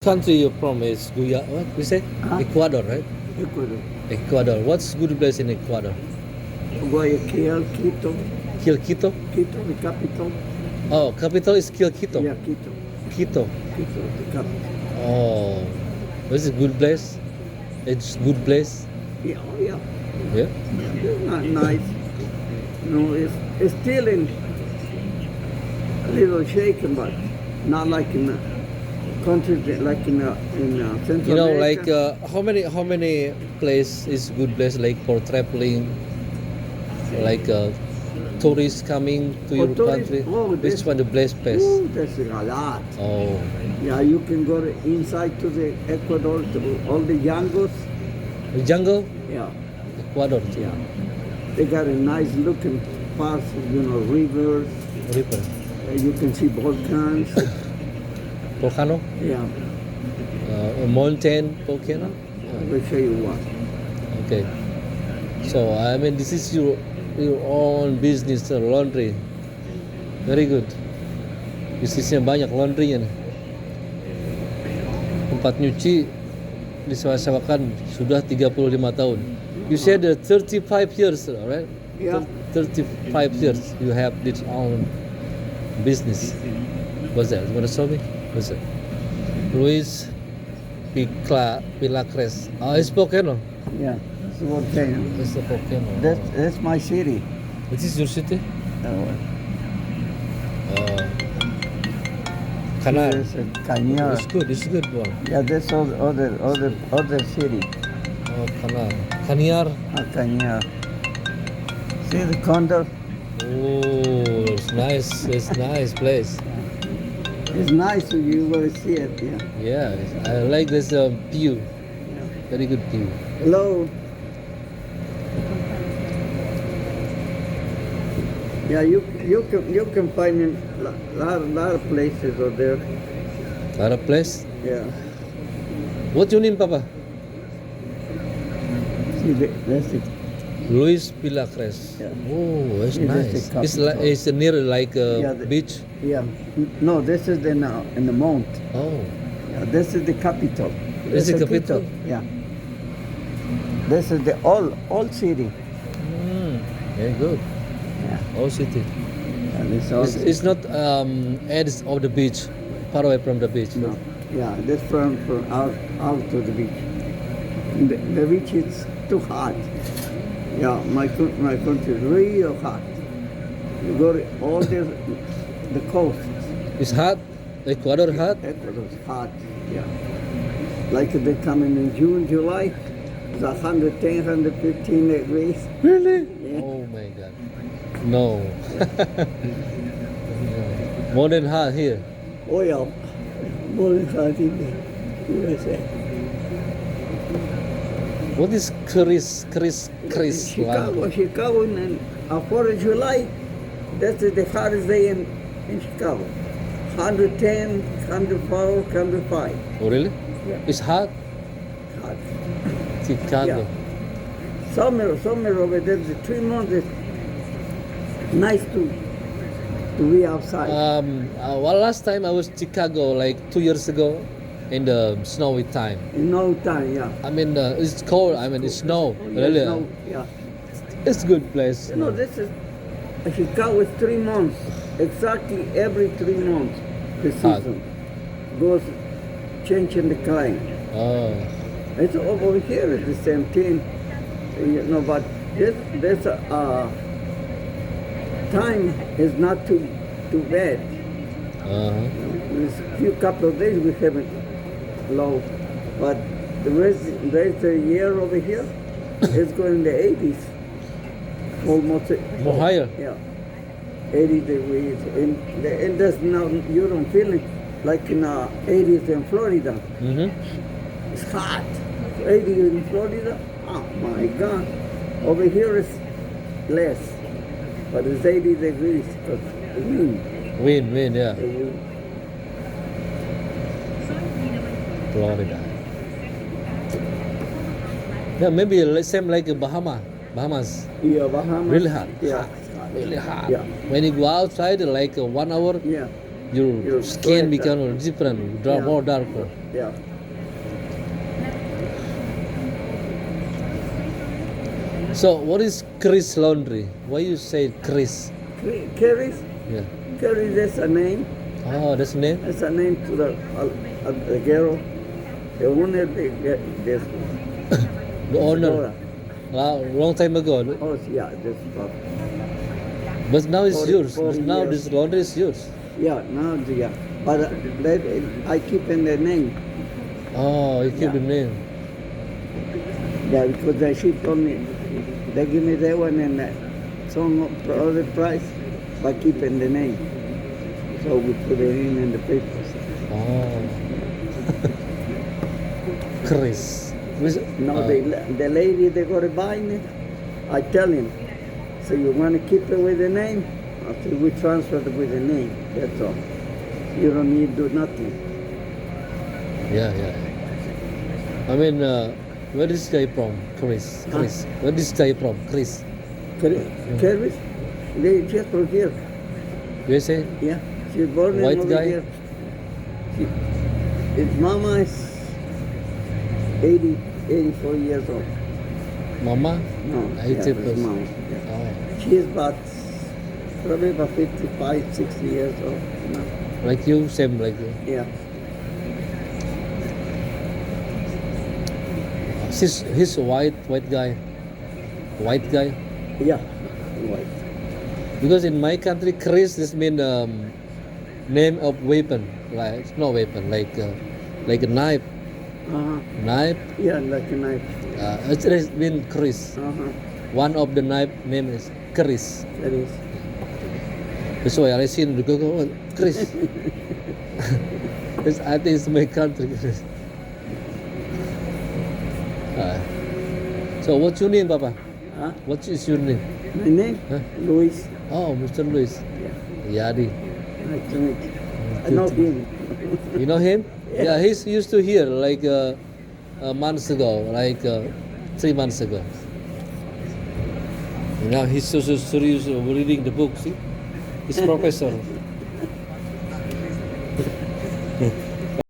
country you're from is what we say? Huh? Ecuador, right? Ecuador. Ecuador. What's good place in Ecuador? Guayaquil, Quito. Quito? Quito, the capital. Oh, capital is Quito. Yeah, Quito. Quito. Quito, the capital. Oh, this is good place. It's good place. Yeah, oh, yeah. Yeah. It's not nice. No, it's still in a little shaken, but not like in the countries like in Central You know, America. like how many place is good place like for traveling, like tourists coming to your tourists? country. Oh, Which one the best place? Ooh, there's a lot. Oh, Yeah, you can go inside to the Ecuador to all the jungles. the jungle, Yeah, Ecuador, too. yeah. They got a nice looking parts, rivers. River, You can see volcans. volcano, Yeah, mountain, volcano. I'll show you one. Okay. So I mean, this is your own business, laundry. Very good. Bisnisnya banyak laundrynya nih. Tempat nyuci disewa-sewakan sudah 35 tahun. You said 35 years, right? Yeah. 35 years you have this own business. What's that? You want to show me? What's that? Luis Pilacres. It's volcano. Yeah, it's a volcano. It's a volcano. That's my city. This is your city? Canar. There's a Cañar. It's good one. Yeah, that's other city. Oh, Canar. Cañar. Cañar. See the condor? Oh, it's nice. It's nice place. It's nice if you will see it. Yeah. Yeah, I like this view. Very good view. Hello. Yeah, you can find in lot of places out there. Lot of place. Yeah. What's your name, Papa? See, that's it. Luis Pilacres. Yeah. Oh, that's Yeah, nice. that's the capital. It's near like Yeah, the- beach. Yeah. No, this is in the mount. Oh, Yeah, this is the capital. This is the capital? Yeah. This is the old city. very good. Yeah. Old city. And it's all It's not edge of the beach, far away from the beach. no. Yeah, this from out to the beach. The beach is too hot. Yeah, my country is real hot. You go to all the coast. It's hot. Ecuador hot. Ecuador's hot. Yeah. Like they come in June, July, it's 110, 115 degrees. Really? Yeah. Oh my God. No. More than hot here. Oh yeah, more than hot in the USA. What is Chris? Chicago in 4th of July, that's the hottest day in Chicago. 110, 104, 105. Oh really? Yeah. It's hot. Hot. Chicago. Yeah. Summer over there, the 3 months is nice to be outside. Well, last time I was Chicago like 2 years ago, in the snowy time. In no time, yeah. I mean, it's cold. I mean, it's snow. Yeah, Really, snow, yeah. it's good place. You know, this is Chicago is 3 months. Exactly every 3 months, the Hot. season goes changing the climate. Oh, It's over here is the same thing, but this time is not too bad. This few couple of days we have it low, but the rest of the year over here is going in the 80s, almost. more higher. Yeah, 80 degrees, and that's now you don't feel it like in 80s in Florida. Mm-hmm. It's hot. 80 in Florida. Oh my God! Over here it's less, but it's 80 degrees because the wind. Wind, yeah. The wind. Florida. Yeah, maybe same like Bahamas. Yeah, Bahamas. Really hot. Yeah. Really hot. Yeah. When you go outside, like 1 hour, Yeah. your Your skin sweat, becomes different, Yeah. more darker. Yeah. So what is Chris Laundry? Why you say Chris? Carries, Yeah. carries, that's a name. Oh, that's the name? That's a name to the girl. The owner, this. The owner. Long time ago. Oh, yeah, this stuff. But now it's 40 yours. 40 Now years. this laundry is yours. Yeah, now, yeah. But I keep in the name. Oh, you keep Yeah. the name. Yeah, because she told me, they give me that one and some other price, but keep in the name. So we put it in the papers. Oh. Chris. No, the lady they go to buy me, I tell him, so you want to keep it with the name? I said, we transfer it with the name, that's all. You don't need to do nothing. Yeah. I mean, where is this guy from? Chris. Where is this guy from? Chris. Carries? They just from here. USA? Yeah, she was born White over guy? here. His mama is 84 years old. Mama? No, 80 his plus. mama. Yeah. Oh. She's probably about 55, 60 years old now. Like you? Same like you? Yeah. He's a white guy. White guy? Yeah. White. Because in my country, Chris, this mean name of weapon. Like, it's not weapon, like a knife. Uh-huh. Knife. Yeah, like a knife. It mean Chris. Uh-huh. One of the knife name is Chris. That is. That's why I see in the Google, oh, Chris. I think it's my country. So what's your name, Papa? Huh? What is your name? My name? Huh? Luis. Oh, Mr. Luis. Yeah. Yadi. Nice to meet you. I know him. You know him? Yeah. Yeah, he's used to here like months ago, like 3 months ago. Now he's so serious reading the book. See, he's professor.